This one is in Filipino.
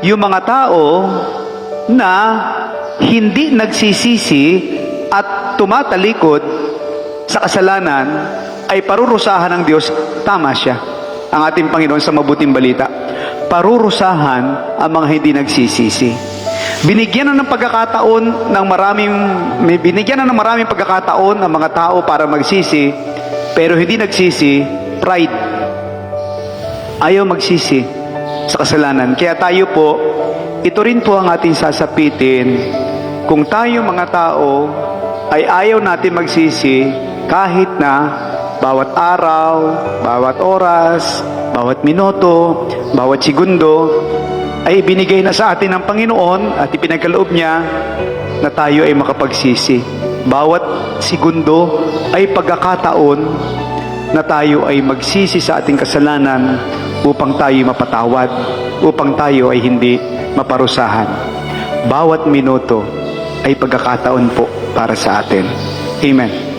yung mga tao na hindi nagsisisi at tumatalikod sa kasalanan ay parurusahan ng Diyos. Tama siya, ang ating Panginoon sa mabuting balita. Parurusahan ang mga hindi nagsisisi. Binigyan na ng maraming pagkakataon ang mga tao para magsisi, pero hindi nagsisi. Pride. Ayaw magsisi sa kasalanan. Kaya tayo po, ito rin po ang ating sasapitin. Kung tayo mga tao ay ayaw natin magsisi, kahit na bawat araw, bawat oras, bawat minuto, bawat segundo, ay binigay na sa atin ng Panginoon at ipinagkaloob niya na tayo ay makapagsisi. Bawat segundo ay pagkakataon na tayo ay magsisi sa ating kasalanan upang tayo mapatawad, upang tayo ay hindi maparusahan. Bawat minuto ay pagkakataon po para sa atin. Amen.